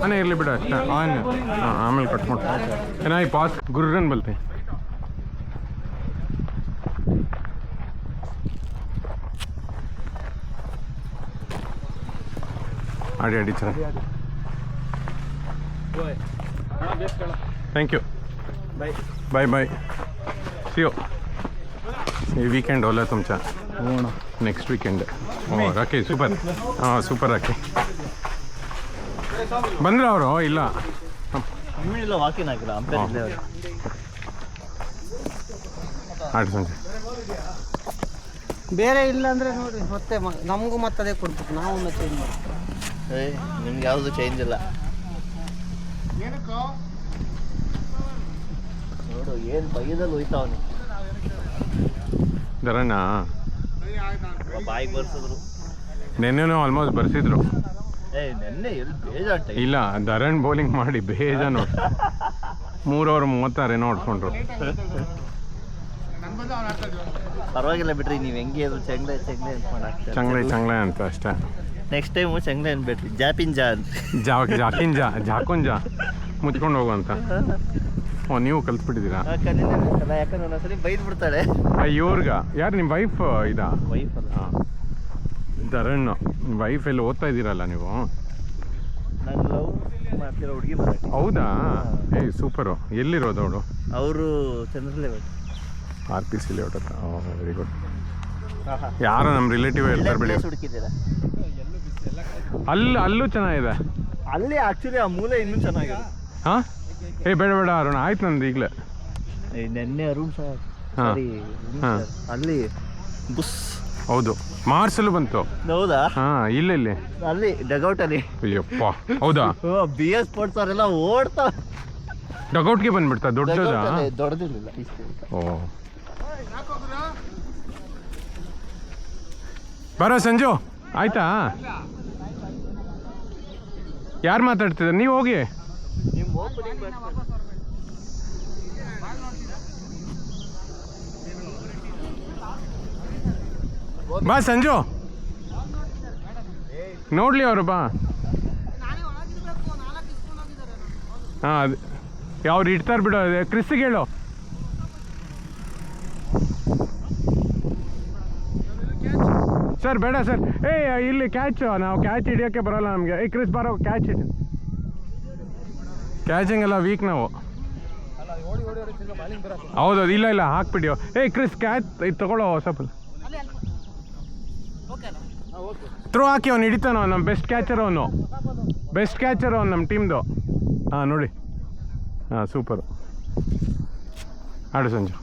ಅನೇ ಇರಲಿ ಬಿಡ ಅಷ್ಟೇ ಆಮೇಲೆ ಕಟ್ ಮಾಡ್ತೀನಿ ಏನಾಗಿ ಪಾಸ್ ಗುರ್ರನ್ ಬಲ್ತಿ ಆಡಿ ಆಡಿ ಚೆನ್ನಾಗಿ thank you bye bye see you ये वीकेंड होला तुमचा हो ना नेक्स्ट वीकेंड हो राखी सूपर हां सूपर राखी ಬಂದ್ರ ಅವರು ಇಲ್ಲ ಇಲ್ಲ ವಾಕಿಂಗ್ ಆಗಿಲ್ಲ ಅಂಪೇರ್ ಇಲ್ಲೇ ಅವರು ಆಡಿ ಸಂಜೆ ಬೇರೆ ಇಲ್ಲ ಅಂದ್ರೆ ನೋಡಿ ಮತ್ತೆ ನಮಗೂ ಮತ್ತೆ ಅದೇ ಕೊಡ್ಬೇಕು ನಾವು ಚೇಂಜ್ ಮಾಡ್ತೀವಿ ನಿಮ್ಗೆ ಯಾವುದು ಚೇಂಜ್ ಇಲ್ಲ ನೋಡು ಏನು ಬೈದಲ್ಲಿ ಹೋಯ್ತಾವನು ದರಣ್ಣ ಬಾಯಿಗೆ ಬರ್ಸಿದ್ರು ನೆನ್ನೆನೂ ಆಲ್ಮೋಸ್ಟ್ ಬರ್ಸಿದ್ರು ನೆನ್ನೆ ಎಲ್ಲಿ ಬೇಜಾಟ ಇಲ್ಲ ದರಣ್ ಬೌಲಿಂಗ್ ಮಾಡಿ ಬೇಜಾನು 3 ಓವರ್ 36 ಏನೋ ಹೊಡ್ಕೊಂಡ್ರು ಪರವಾಗಿಲ್ಲ ಬಿಡ್ರಿ ನೀವು ಹೆಂಗೆ ಅದು ಚೆಂಗ್ಲೆ ಚೆಂಗ್ಲೆ ಅಂತ ಮಾಡಾಕ್ತಾರೆ ಚಂಗ್ಲೆ ಅಂತ ಅಷ್ಟೇ ನೆಕ್ಸ್ಟ್ ಟೈಮು ಚೆಂಗ್ಲೆ ಅನ್ಬೇಡ್ರಿ ಜಾಪಿಂಜಾ ಅಂತ ಜಾಕುಂಜಾ ಮುಚ್ಕೊಂಡು ಹೋಗುವಂತ ಓ ನೀವು ಕಲ್ತ್ಬಿಟ್ಟಿದ್ದೀರಾ ಕಲಿಲೇಬೇಕಲ್ಲ ಯಾಕಂದ್ರೆ ಒಂದೊಂದ್ಸರಿ ಬೈದು ಬಿಡ್ತಾಳೆ ಇವ್ರಿಗ ಯಾರು ನಿಮ್ಮ ವೈಫ್ ಇದಾ ವೈಫ್ ಅಲ್ಲ ಹಾಂ ದರಣ್ ವೈಫ್ ಎಲ್ಲ ಓದ್ತಾ ಇದ್ದೀರಲ್ಲ ನೀವು ನಾನು ಲವ್ ಮಾಡ್ತಿರೋ ಹುಡುಗಿ ಬರಕ್ಕೆ ಹೌದಾ ಏಯ್ ಸೂಪರು ಎಲ್ಲಿರೋದು ಅವಳು ಅವರು ಚಂದ್ರಲೇವಟ್ RPC ಲೇಔಟ್ ಹತ್ರ ವೆರಿ ಗುಡ್ ಯಾರು ನಮ್ಮ ರಿಲೇಟಿವ್ ಹೇಳ್ತಾರೆ ಬಿಡಿ ಹುಡುಕಿದ್ದೀರಾ ಅಲ್ಲೂ ಚೆನ್ನಾಗಿದೆ ಅಲ್ಲಿ ಆ್ಯಕ್ಚುಲಿ ಆ ಮೂಲೆ ಇನ್ನೂ ಚೆನ್ನಾಗಿದೆ ಹಾಂ ಏ ಬೇಡ ಅರುಣ್ ಆಯ್ತು ನಂದು ಈಗಲೇ ನೆನ್ನೆ ಅರುಣ್ ಸರ್ ಹಾಂ ಅಲ್ಲಿ ಬುಸ್ ಹೌದು ಮಾರ್ಸಲು ಬಂತು ಹೌದಾ ಹಾಂ ಇಲ್ಲಿ ಅಲ್ಲಿ ಡಗೌಟ್ ಅಲ್ಲಿ ಅಯ್ಯಪ್ಪ ಹೌದಾ BS ಸ್ಪೋರ್ಟ್ಸ್ ಅವರೆಲ್ಲ ಓಡ್ತಾ ಡಗೌಟ್ಗೆ ಬಂದ್ಬಿಡ್ತಾ ದೊಡ್ಡದಾ ದೊಡ್ಡದಿರಲಿಲ್ಲ ಓ ಬರೋ ಸಂಜು ಆಯ್ತಾ ಯಾರು ಮಾತಾಡ್ತಿದ್ದಾರೆ ನೀವು ಹೋಗಿ ಬಾ ಸಂಜು ನೋಡ್ಲಿ ಅವರು ಬಾ ಹಾಂ ಅದು ಅವ್ರು ಇಡ್ತಾರೆ ಬಿಡು ಕ್ರಿಸ್ಸಿಗೆ ಹೇಳು ಸರ್ ಬೇಡ ಸರ್ ಇಲ್ಲಿ ಕ್ಯಾಚ್ ನಾವು ಕ್ಯಾಚ್ ಹಿಡಿಯೋಕ್ಕೆ ಬರೋಲ್ಲ ನಮಗೆ ಕ್ರಿಸ್ ಬರೋ ಕ್ಯಾಚ್ ಹಿಡಿ ಕ್ಯಾಚಿಂಗ್ ಎಲ್ಲ ವೀಕ್ ನಾವು ಹೌದೌದು ಇಲ್ಲ ಹಾಕ್ಬಿಡಿ ಕ್ರಿಸ್ ಕ್ಯಾಚ್ ಇದು ತಗೊಳ್ಳೋ ಸ್ವಲ್ಪ ಥ್ರೋ ಹಾಕಿ ಅವ್ನು ಹಿಡಿತಾನೋ ನಮ್ಮ ಬೆಸ್ಟ್ ಕ್ಯಾಚರ್ ಅವನು ನಮ್ಮ ಟೀಮ್ದು ಹಾಂ ನೋಡಿ ಹಾಂ ಸೂಪರು ಆಡು ಸಂಜು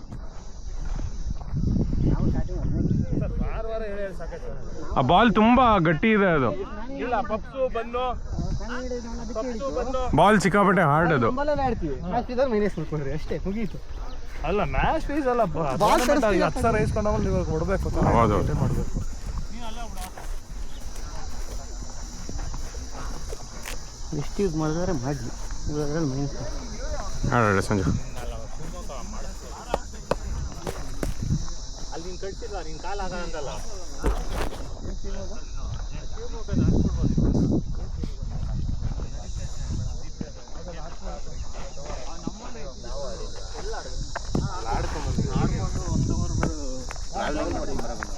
ಆ ಬಾಲ್ ತುಂಬ ಗಟ್ಟಿ ಇದೆ ಅದು ಬಾಲ್ ಸಿಕ್ಕಾಪಟ್ಟೆ ಹಾರ್ಡ್ ಅದು ಅಷ್ಟೇ ಮುಗೀತು ಅಲ್ಲ ಮ್ಯಾಚ್ ಫೀಸ್ ಅಲ್ಲ ಬಾಲ್ 10,000 ಇಸ್ಕೊಂಡವಲ್ಲ ಇವಾಗ ಕೊಡಬೇಕು ಹೌದೌದು ಮಾಡಬೇಕು ಎಷ್ಟು ಯೂಸ್ ಮಾಡಿದ್ರೆ ಮಾಡಿ ಇದ್ರಲ್ಲಿ ಮೈನಸ್ ಆಡ ಸಂಜು ಅಲ್ಲಿ ನೀನು ಕಟ್ಸಿಲ್ಲ ನೀನು ಕಾಲು ಹಾಕ ಅಂತಲ್ಲ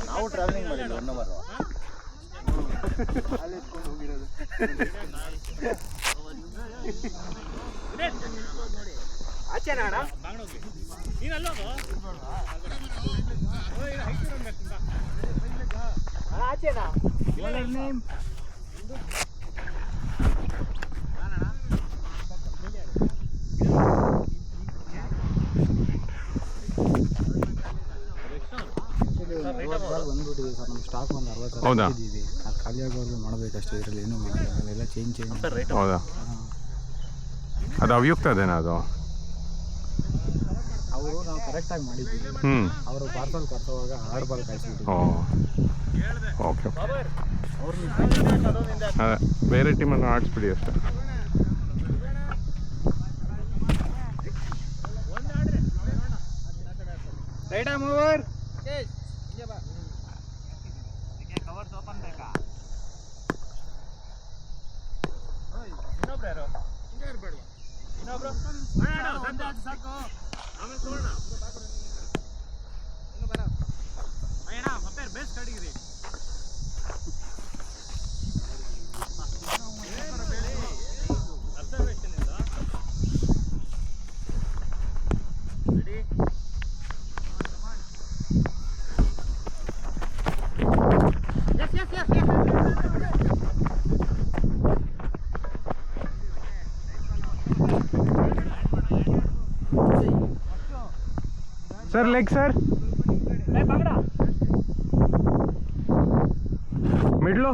ನಾವು ಟ್ರಾವೆಲಿಂಗ್ ಮಾಡಿಲ್ಲ 1 ಅವರ್ ಅಲ್ಲಿ ಎತ್ಕೊಂಡು ಹೋಗಿರೋದು ಆಚೆನಾ ಅಣ್ಣ ಆಚೆನಾ ಬಂದ್ಬಿಟ್ಟಿದೆ ಸರ್ ನಮ್ಮ ಸ್ಟಾಕ್ ಒಂದು 60 ಹೌದಾ ಇದ್ದೀವಿ ಅದು ಖಾಲಿ ಆಗೋರ್ಗು ಮಾಡಬೇಕಷ್ಟೇ ಇದರಲ್ಲಿ ಏನೂ ಎಲ್ಲ ಚೇಂಜ್ ಹೌದಾ ಅದು ಅವ್ಯುಕ್ತದೇನಾ ಅದು ಅವರು ನಾವು ಕರೆಕ್ಟಾಗಿ ಮಾಡಿದ್ದೀವಿ ಅವರು ಪಾರ್ಸಲ್ ಕರ್ಸೋವಾಗ ಹಾರ್ಡ್ ಬಾಲ್ ಕಾಯಿಸ್ಬಿಟ್ಟು ಓಕೆ ಅದೇ ಬೇರೆ ಟೀಮನ್ನು ಆಡಿಸ್ಬಿಡಿ ಅಷ್ಟೇ right mower sir leg sir ಮಿಡ್ಲು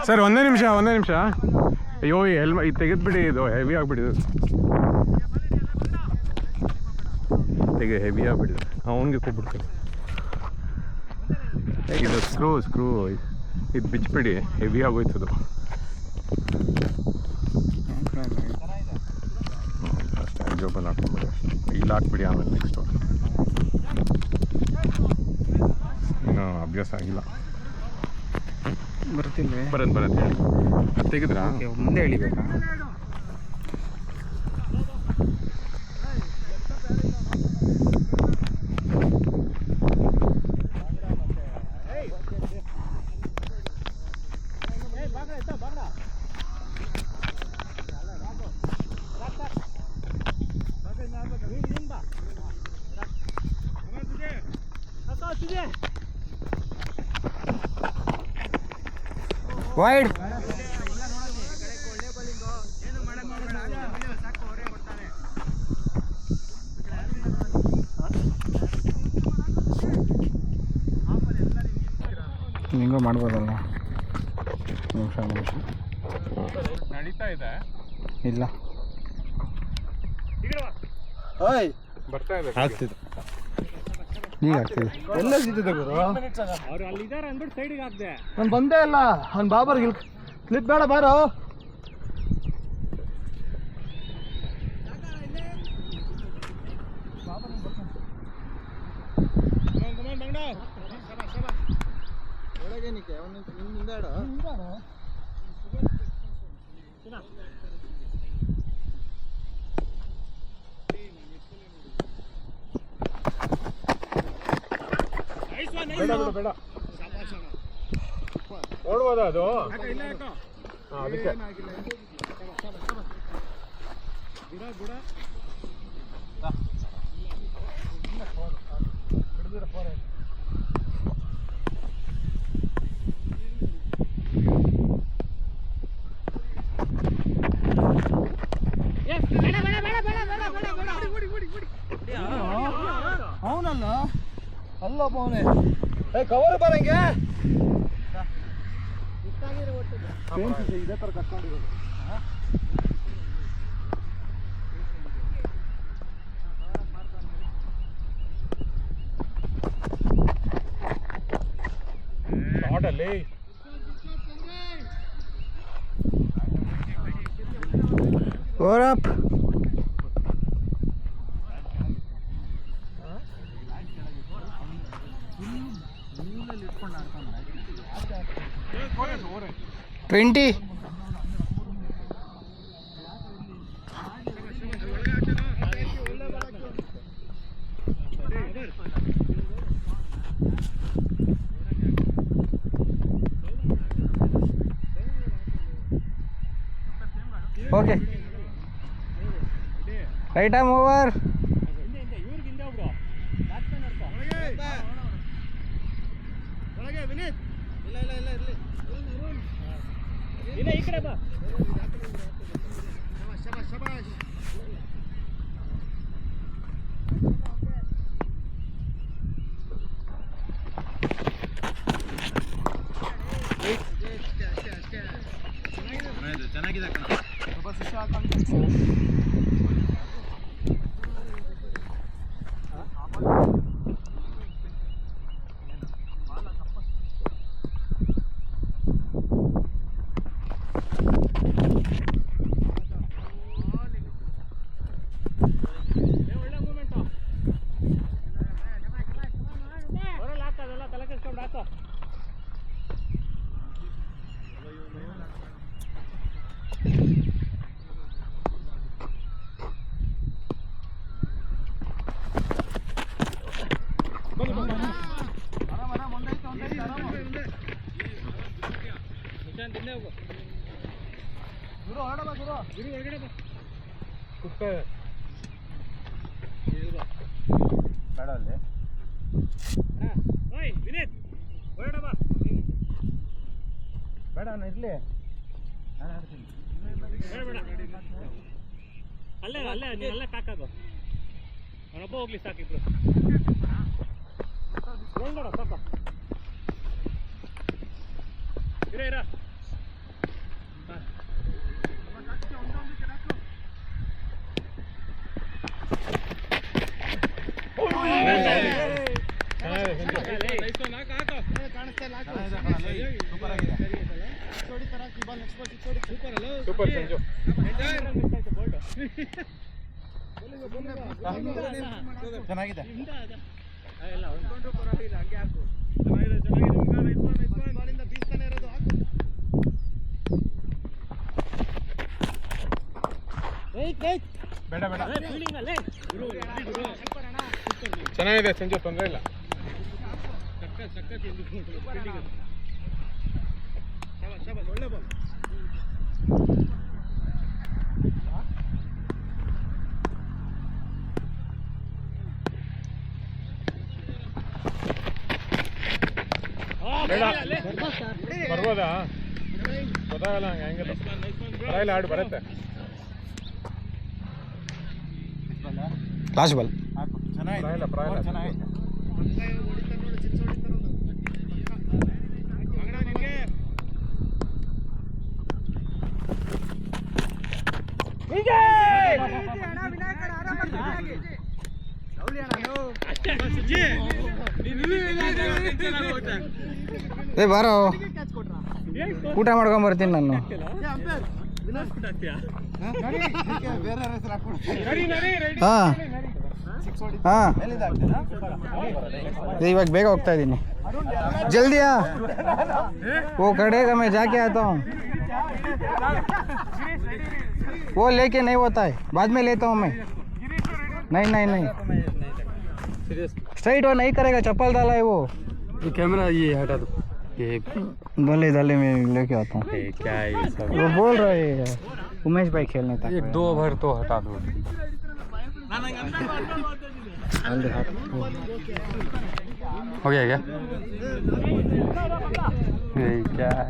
sir ಒಂದೇ ನಿಮಿಷ ಅಯ್ಯೋ ಇದು ತೆಗೆದ್ಬಿಡಿ, ಇದು ಹೆವಿ ಆಗಿಬಿಟ್ಟಿದೆ, ಹೆವಿ ಆಗಿಬಿಟ್ಟಿದೆ, ಅವನಿಗೆ ಕೊಟ್ಬಿಡ್ತೀನಿ. ಇದು ಸ್ಕ್ರೂ ಇದು ಬಿಚ್ಚಿಬಿಡಿ, ಹೆವಿ ಆಗೋಯ್ತದು. ಅಷ್ಟೇ ಜೋಬಲ್ಲಿ ಹಾಕ್ಕೊಂಬಿಡಿ, ಇಲ್ಲಿ ಹಾಕ್ಬಿಡಿ, ಆಮೇಲೆ ನೆಕ್ಸ್ಟು ಇನ್ನೂ ಅಭ್ಯಾಸ ಆಗಿಲ್ಲ. ಬರ್ತಿಲ್ವೇ? ಬರುತ್ತೆ ಅದು ತೆಗೆದ್ರಾ? ಮುಂದೆ ಎಳಿಬೇಕಾ? ವೈಡ್ ಹಿಂಗೋ ಮಾಡ್ಬೋದಲ್ಲ. ನಿಮಿಷ ನಡೀತಾ ಇದೆ ಇಲ್ಲ ಬರ್ತಾ ಇದೆ, ಆಗ್ತಿದೆ, ಈಗ ಆಗ್ತಿದೆ. ಎಲ್ಲ ಸಿಗ್ತಿದೆ ಗುರು, ಅವ್ರು ಅಲ್ಲಿದ್ದಾರೆ ಅಂದ್ಬಿಟ್ಟು ಸೈಡಿಗೆ ಹಾಕ್ದೆ. ನಾನು ಬಂದೇ ಇಲ್ಲ. ಅವ್ನು ಬಾಬರ್ಗೆ ಕ್ಲಿಪ್ ಬೇಡ ಬಾರೋ. ಬೇಡ ನೋಡ್ಬೋದಾ ಅದು? ಅದಕ್ಕೆ ಅವನಲ್ಲ ಅಲ್ಲಪ್ಪ ಅವನೇ. ಕವರ್ ಬರಂಗೆ ಇದೇ ಥರ ಕಟ್ಕೊಂಡಿರೋದು. ಶಾರ್ಟಲ್ಲಿ ಓರಪ್ twenty. Okay right arm over. ಈ ಕಡೆ ಬಾ. ಚೆನ್ನಾಗಿದೆ ಕಣ. ಬೇಡ ಅಲ್ಲಿ ಬೇಡ ನಾನು ಇರಲಿ ನಾನು ಆಡ್ತೀನಿ ಅಲ್ಲೇ ಅಲ್ಲೇ ನೀನು ಅಲ್ಲೇ ಸಾಕಾಗು ಅವನೊಬ್ಬ ಹೋಗ್ಲಿ ಸಾಕಿದ್ರು ಸಾಕ ಇರ ಸೂಪರ್ ಸಂಜು ಚೆನ್ನಾಗಿದೆ ಬೇಡ ಬೇಡ ಚೆನ್ನಾಗಿದೆ ಸಂಜು, ತೊಂದರೆ ಇಲ್ಲ. ಒಳ್ಳೆ ಬಾಲ್ ಬೇಡ ಬರ್ಬೋದಾ ಗೊತ್ತಾಗಲ್ಲ ಹಂಗೆ ಹಂಗಿಲ್ಲ ಪರವಾಗಿಲ್ಲ ಆಡು ಬರುತ್ತೆ. ಲಾಸ್ಟ್ ಬಾಲ್ ಚೆನ್ನಾಗಿದೆ ಪರವಾಗಿಲ್ಲ ಚೆನ್ನಾಗಿದೆ ಏ ಬಾರೋ ಊಟ ಮಾಡ್ಕೊಂಬರ್ತೀನಿ ನಾನು. ಹಾಂ ಹಾಂ ಇವಾಗ ಬೇಗ ಹೋಗ್ತಾ ಇದ್ದೀನಿ. ಜಲ್ದಿಯಾ वो कड़ेगा मैं जाके आता हूँ. वो लेके नहीं होता है, बाद में लेता हूँ मैं. नहीं नहीं नहीं स्ट्राइट वो नहीं करेगा, चप्पल डाला है वो. ये कैमरा ये हटा दो. ये बोले डाले मैं लेके आता हूँ. क्या है ये सब? वो बोल रहे हैं उमेश भाई खेलने तक. एक दो ओवर तो हटा दो. हो गया क्या? क्या है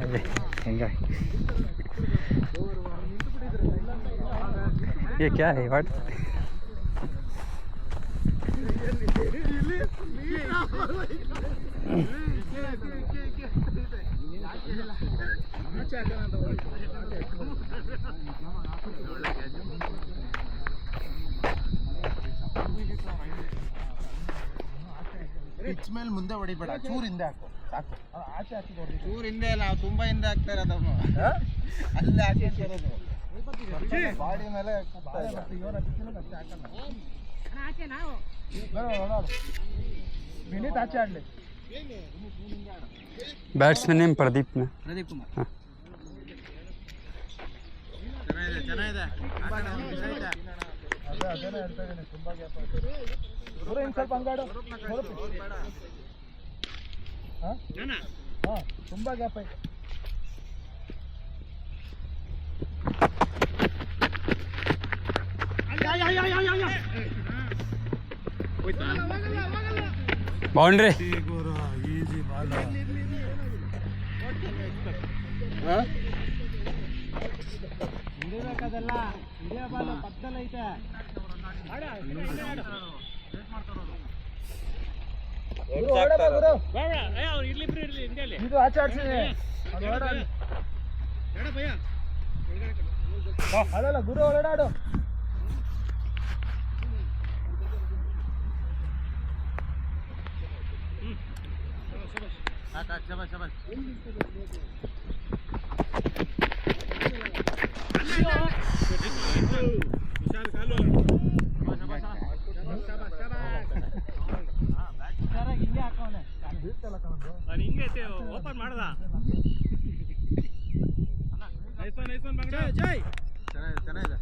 ये क्या है व्हाट? ಪಿಚ್ ಮೇಲೆ ಮುಂದೆ ಹೊಡಿಬೇಡ, ಚೂರು ಹಿಂದೆ ಹಾಕು ಸಾಕು. ಆಚೆ ಹಾಕಿ ಚೂರು ಹಿಂದೆ ಇಲ್ಲ, ತುಂಬ ಹಿಂದೆ ಹಾಕ್ತಾ ಇರೋದು ಅವನು. ಅಲ್ಲೇ ಹಾಕಿ ಇರೋದು ಬಾಡಿ ಮೇಲೆ ವಿನೀತ್ ಆಚೆ ಆಡ್ಲಿ. बैट्समैन नेम प्रदीप ने. ಪ್ರದೀಪ್ ಕುಮಾರ್ हाँ. ಚೆನ್ನಾಗಿದೆ ಅದೇನೇ ಹೇಳ್ತಾ ಇದ್ದೀನಿ, ತುಂಬ ಗ್ಯಾಪ್ ಇನ್ನು ಸ್ವಲ್ಪ ಹಂಗಾಡು. ಹಾಂ ತುಂಬ ಗ್ಯಾಪ್ ಐತೆ. बाउंड्री. Easy ball. ಹಿಡಿಬೇಕದೆಲ್ಲ, ಹಿಡಿಯೋ ಬಾಲ್ ಪಕ್ಕದಲ್ಲಿ ಐತೆ. ಇದು ಆಚೆ ಆಡ್ಸಿದೆ ಅದಲ್ಲ ಗುರು ಹೊರಡಾಡು. ಹಿಂಗೆ ಹಾಕವನೆ ಹಿಂಗೆ ಓಪನ್ ಮಾಡ್ದ. ಜೈ ಚೆನ್ನಾಗಿದೆ.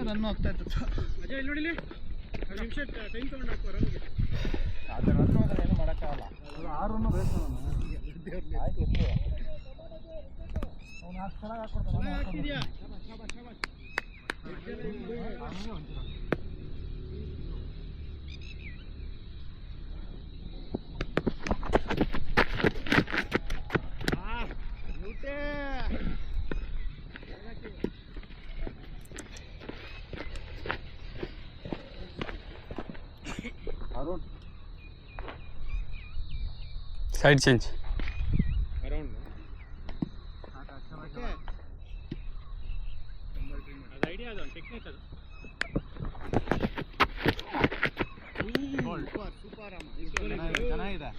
ರನ್ ಹೋಗ್ತಾ ಇತ್ತು ಅದು ರನ್ ಹೋದ್ರೆ ಏನು ಮಾಡೋಕ್ಕಾಗಲ್ಲ. 6 ರನ್ ಬೇಕು ಆಯ್ತು ಇರ್ಲಿ. ಅವ್ನು ಅಷ್ಟು ಚೆನ್ನಾಗಿ ಹಾಕ್ಕೊಡ್ತಾನೆ. Arun side change. ಚೆನ್ನಾಗಿದೆ.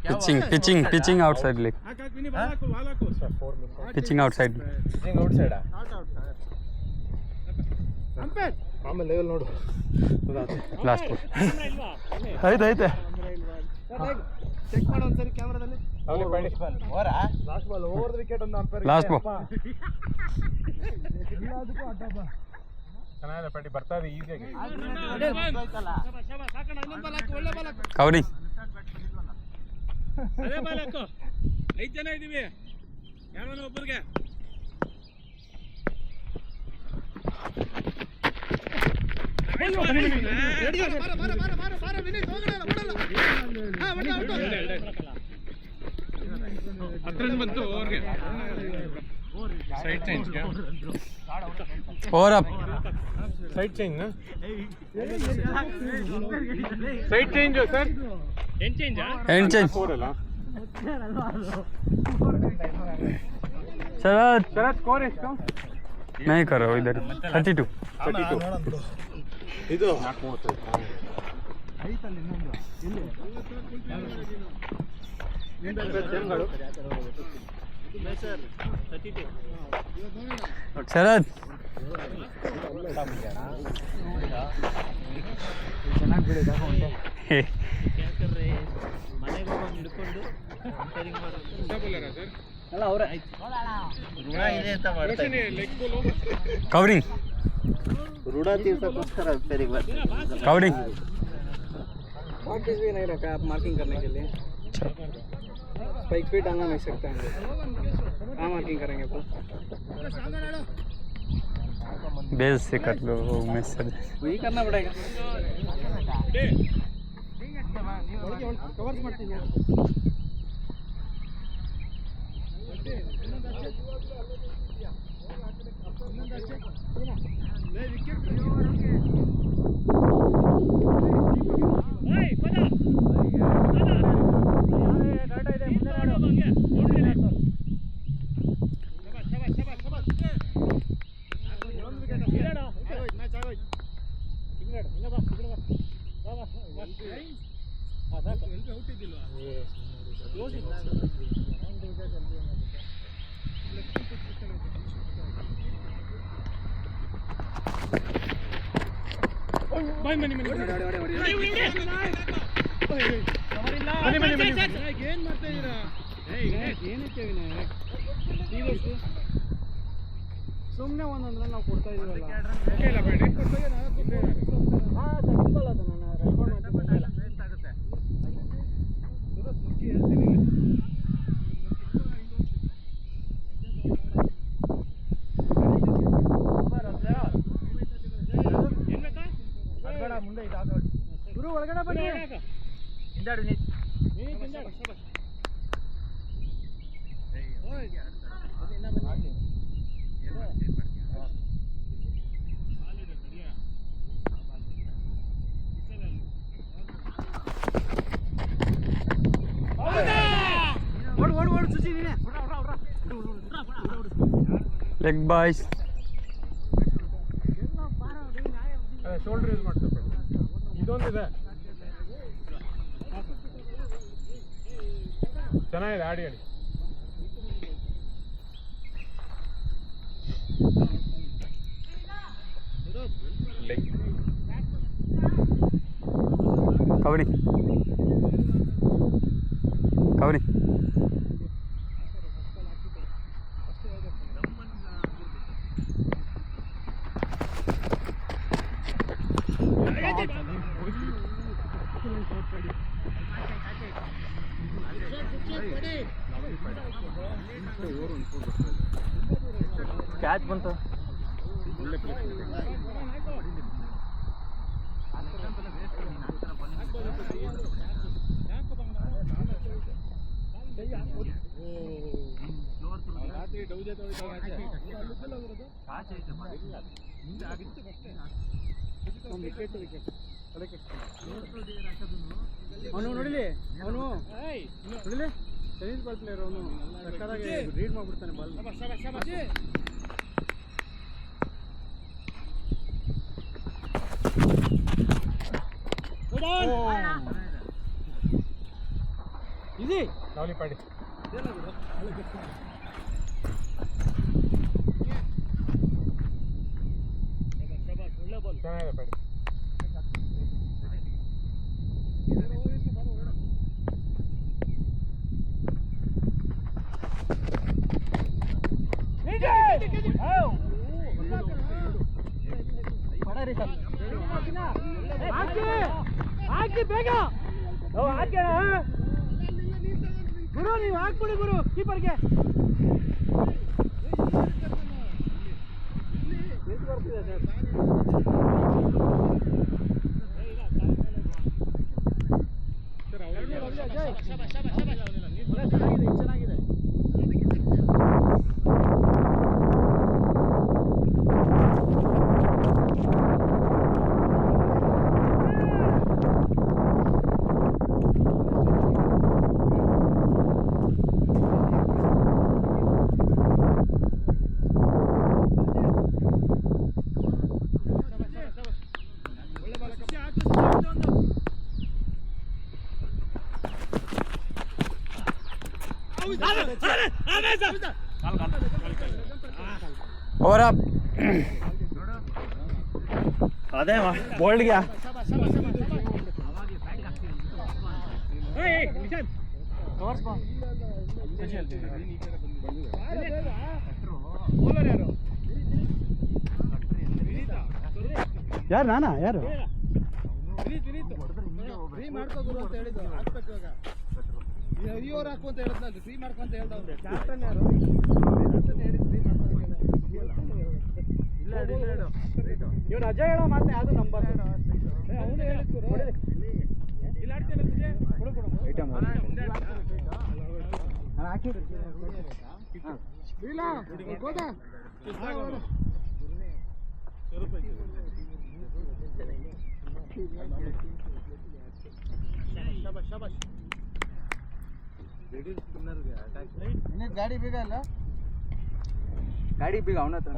ಹಾಂ pitching outside leg. Pitching outside. Outside ಆಮೇಲೆ ಲೆವೆಲ್ ನೋಡು. ಲಾಸ್ಟ್ ಐತೆ ಚೆಕ್ ಮಾಡು ಒಂದ್ಸರಿ ಕ್ಯಾಮ್ರಾದಲ್ಲಿ. Last ball over the wicket ಒಂದು ಅಂಪೈರ್. Last ball. ಎಲ್ಲದಕ್ಕೂ ಅಡ್ಡ ಬಾ. ಚೆನ್ನಾಗಿದೆ ಪಟ್ಟಿ, ಬರ್ತಾ ಇದೆ ಈಸಿಯಾಗಿ. ಕವರಿಂಗ್. ಅದೇ ಬಾಲ್ ಹಾಕು. 5 ಜನ ಇದೀವಿ, ಯಾವನೋ ಒಬ್ಬರಿಗೆ. ಬಂತು ಓವರ್ಗೆ. Side change. Over up. Side change. Side change sir. End change. 4 ಅಲ್ಲ ಶರತ್. ಶರತ್ ಸ್ಕೋರ್ ಎಷ್ಟು? नहीं करो इधर 32. ಇದು ಶರತ್. ಚೆನ್ನಾಗಿ ಬಿಡಿದ ಅಲ್ಲ ಅವರೇ ಋಣ ಇದೆ ಅಂತ ಮಾಡ್ತಾರೆ. ಕವರಿಂಗ್. ಋಣ ತೀರ್ಸಕ್ಕೋಸ್ಕರ ರಿಪೇರಿಗೆ ಬರ್ತಾರೆ. कवरिंग. प्रैक्टिस भी नहीं रखा आप मार्किंग करने के लिए. स्पाइक भी डालना नहीं सकते हैं. कहाँ मार्किंग करेंगे तो बेस से कर लो मैसेज. वही करना पड़ेगा. कवर्स ಮಾಡ್ತೀನಿ. ಸುಮ್ಮನೆ ಒಂದೊಂದ್ರೆ ನಾವು ಕೊಡ್ತಾ ಇದೀವಲ್ಲ. ಮುಂದೆ ಗುರು ಒಳಗಡೆ ಬನ್ನಿ. ಹಿಂದಾಡು ಓಡು ಸುಚಿ ನೀನೆ. Leg boys. ಶೋಲ್ಡರ್ ಯೂಸ್ ಮಾಡ್ತಾರೆ. ಇದೊಂದಿದೆ ಚೆನ್ನಾಗಿದೆ, ಆಡಿ ಆಡಿ. ಕಬಡ್ಡಿ ಕಬಡ್ಡಿ ಕ್ಯಾಚ್ ಬಂತು. ಅವನು ನೋಡಿಲಿ, ಅವನು ನೋಡಿಲಿ ಟೆನ್ನಿಸ್ ಬಾಲ್ ಪ್ಲೇಯರ್, ಅವನು ಸಕ್ಕತ್ತಾಗಿ ರೀಡ್ ಮಾಡ್ಬಿಡ್ತಾನೆ ಬಾಲ್. ಈಸಿ ಲವ್ಲಿ ಪಾಡಿ. ಚೆನ್ನಾಗಿದೆ ಪಾಡಿ. ಹಾಕಿ ಬೇಗ ಹಾಕಿ ಗುರು, ನೀವು ಹಾಕ್ಬಿಡಿ ಗುರು ಕೀಪರ್ಗೆ. ಚೆನ್ನಾಗಿದೆ. Over up. ಅದೇ ಬೋಲ್ಡ್ಗೆ ಯಾರು ನಾನಾ ಯಾರು ಫ್ರೀ ಮಾಡ್ಕೋ ಗುರು ಅಂತ ಹೇಳಿದ್ದು. ಹಾಕ್ಬೇಕು ಇವಾಗ ಇವ್ರು ಹಾಕು ಅಂತ ಹೇಳಿದ್ನಲ್ಲ, ಫ್ರೀ ಮಾಡ್ಕೊ ಅಂತ ಹೇಳ್ದವ್ರೆ. ಕ್ಯಾಪ್ಟನ್ ಯಾರು? ಕ್ಯಾಪ್ಟನ್ ಹೇಳಿದ್ ಫ್ರೀ ಮಾಡ್ಕೊ ಅಂತ ಹೇಳಿದ. ಇವ್ನು ಅಜಯ್ ಹೇಳೋ ಮಾತೇ ಯಾವುದು ನಂಬರ್. ಅವನು ಹೇಳಿದ್ ಗುರು. ಇಲ್ಲ ಆಡ್ತಿಲ್ಲ ತುಜೆ ಕೊಡು ಕೊಡು ಐಟಮ್ ಹಾಕಿ ಇಲ್ಲ ಕೋದ ಗಾಡಿ ಬೇಗ ಅಲ್ಲ, ಗಾಡಿ ಬೀಗ ಅವನ ಹತ್ರ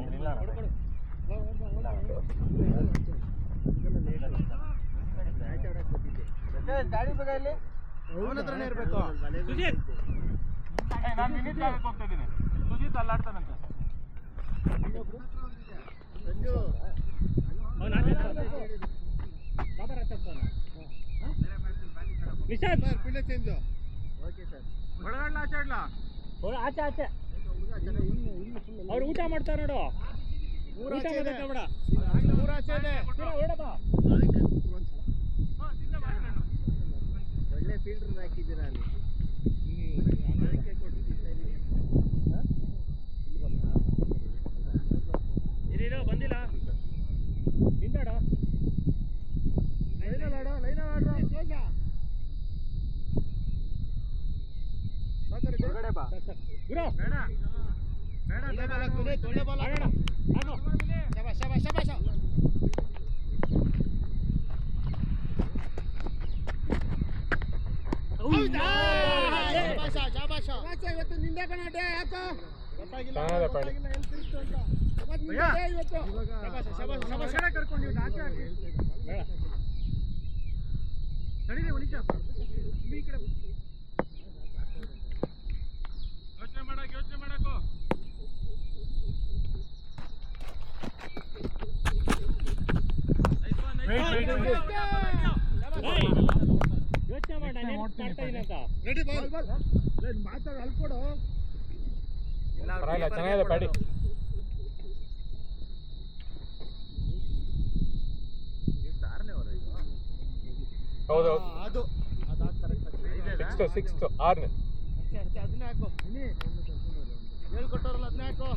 ಗಾಡಿ ಬೇಗ ಇಲ್ಲಿ ಅವನ ಹತ್ರನೇ ಇರ್ಬೇಕು. ಸುಜಿತ್, ನಾನು ವಿನೀತ್ ಜಾಗಕ್ಕೆ ಹೋಗ್ತಾ ಇದ್ದೀನಿ. ಸುಜಿತ್ ಅಲ್ಲಾಡ್ತಾನಂತೆ. ಒಳಗಡೆ ಆಚೆ ಇಡ್ಲಾ? ಆಚೆ ಆಚೆ ಅವ್ರು ಊಟ ಮಾಡ್ತಾರೆ ನೋಡು. ಊರ ಊಟ ಆಚೆ ಇದೆ. ಮಾಡೋಕೆ ಬೇಡ. ಊರ ಆಚೆ ಇದೆ. ಒಳ್ಳೆ ಫೀಲ್ಡರ್ ಹಾಕಿದ್ದೀರಾ ಅಲ್ಲಿ. ಇರೀರೋ ಬಂದಿಲ್ಲ. ಹಿಂದಾಡೋ. ಲೈನಲ್ಲಿ ಆಡೋ, ಲೈನಲ್ಲಿ ಆಡ್ರೋ. ಹೊರಗಡೆ ಬಾ. ಗುರು ಬೇಡ ಬೇಡ ಬೇಡ. ಒಳ್ಳೆ ಬಾಲ್ ಆಡೋಣ. ಆಡು. ಶಬಾಷ್ ಶಬಾಷ್ ಶಬಾಷ್. ಹೌದಾ? ಶಬಾಷ್ ಶಬಾಷ್. ಇವತ್ತು ನಿಂದೆ ಕಣ ಡೇ ಯಾಕೋ ಗೊತ್ತಾಗಿಲ್ಲ ಚೆನ್ನಾಗಿದೆ ಪಾಡಿ. ಎಲ್ಲಿ ತಿರುಗ್ತು ಅಂತ ಇವತ್ತು ನಿಂದೆ ಡೇ ಇವತ್ತು ಶಬಾಷ್ ಕರ್ಕೊಂಡು ನೀವು ಆಚೆ ಹಾಕಿ ಬೇಡ ನಡೀರಿ ಉಳಿಸ ಈ ಕಡೆ ಯೋಚನೆ ಮಾಡಕ್ಕೋ ರೆಡಿ ಬಾಲ್ ಮಾತಾಡ ಅಲ್ಕೊಡು ಪರವಾಗಿಲ್ಲ, ಚೆನ್ನಾಗಿದೆ ಪಾಡಿ. ಹೌದು ಅದು ಸಿಕ್ಸ್ತ್ 6ನೇ. ಅಷ್ಟೇ ಅದನ್ನೇ ಹಾಕೋ ಹೇಳ್ಕೊಟ್ಟವ್ರಲ್ಲ ಅದನ್ನೇ ಹಾಕೋ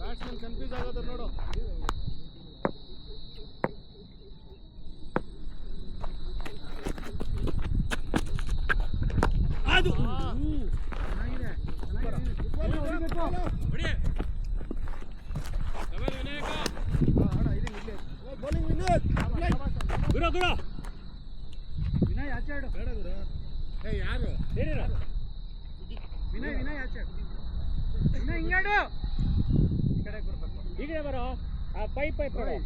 ಬ್ಯಾಟ್ಸ್ಮನ್ ಕನ್ಫ್ಯೂಸ್ ಆಗೋದ್ರ ನೋಡು ಅದು ಚೆನ್ನಾಗಿದೆ ವಿನಯ್ ಆಚೆ ಆಡು ಬೇಡ ಗುರು ಯಾರು ವಿನಯ್ ಆಚೆ ಆಡು ವಿನಯ್ ಹಿಂಗಾಡು ಈ ಕಡೆ ಬರ್ಬೇಕು ಈಗ ಬರೋ ಆ ಪೈಪ್ ಕೊಡು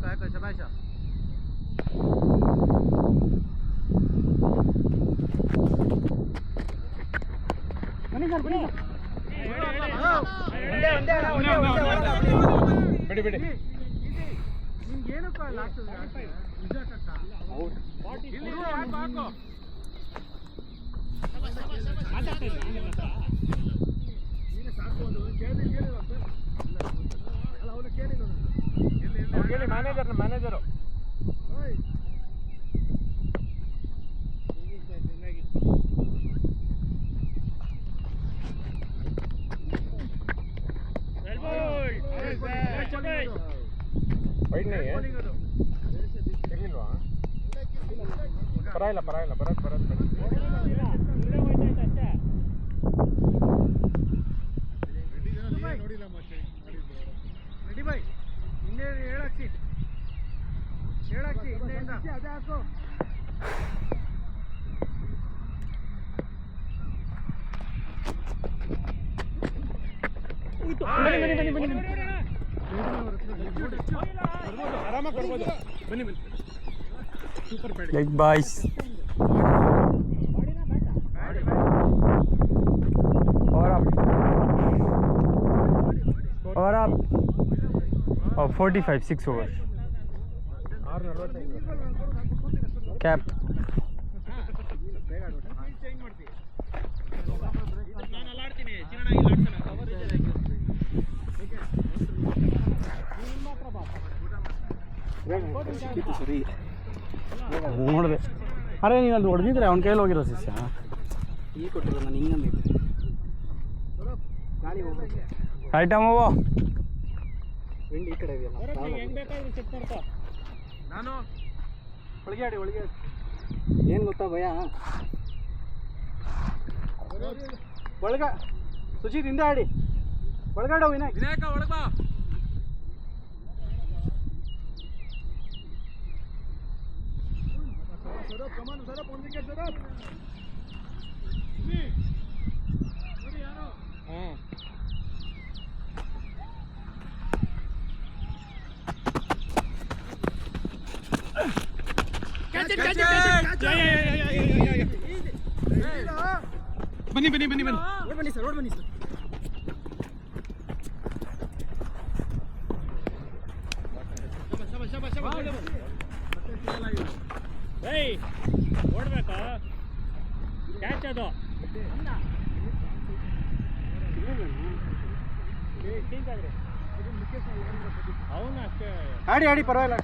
ಹಾಕೋ ಶಬಾಷ ಬಿಡಿ ಬಿಡಿ. ನಿಮ್ಗೇನಪ್ಪ ಲಾಸ್ಟ್ ಮ್ಯಾನೇಜರು ವೈಡ್ನೇ ಇರ್ಲಿಲ್ವಾ? ಪರವಾಗಿಲ್ಲ ಬರತ್ ರೆಡಿ ಬಾಯ್ ಹಿಂದೆ ಹೇಳಾಕ್ಸಿ ಹಿಂದೆಯಿಂದ ಅದೇ ಹಾಕು ಆರಾಮಾಗಿ ಬರ್ಬೋದು. ಬನ್ನಿ super paddy. Big boys. Or up. Oh, 45, 6 overs. 6:45. Cap. ಸರಿ ನೋಡಿದೆ. ಅರೆ ನೀನು ಅಲ್ಲಿ ಹೊಡೆದಿದ್ರೆ ಅವ್ನ ಕೈಯಲ್ಲಿ ಹೋಗಿರೋ ಶಿಷ್ಯ ಈ ಕೊಟ್ಟಿರೋ ನಾನು ಹಿಂಗೆ ಗಾಳಿ ಹೋಗ್ಬೇಕು Item over. ವಿಂಡ್ ಈ ಕಡೆ ಇದೆಯಲ್ಲ ನಾನು ಒಳಗೆ ಏನು ಗೊತ್ತಾ ಭಯ ಒಳಗ ಸುಜಿತ್ ಹಿಂದೆ ಆಡಿ ಒಳಗಡೆ ವಿನಾಯಕ ಒಳಗ ಬನ್ನಿ ಸರ್ ಓಡ್ಬೇಕಾ ಕ್ಯಾಚ್ ಅದು ಅವನು ಅಷ್ಟೇ ಆಡಿ ಪರವಾಗಿಲ್ಲ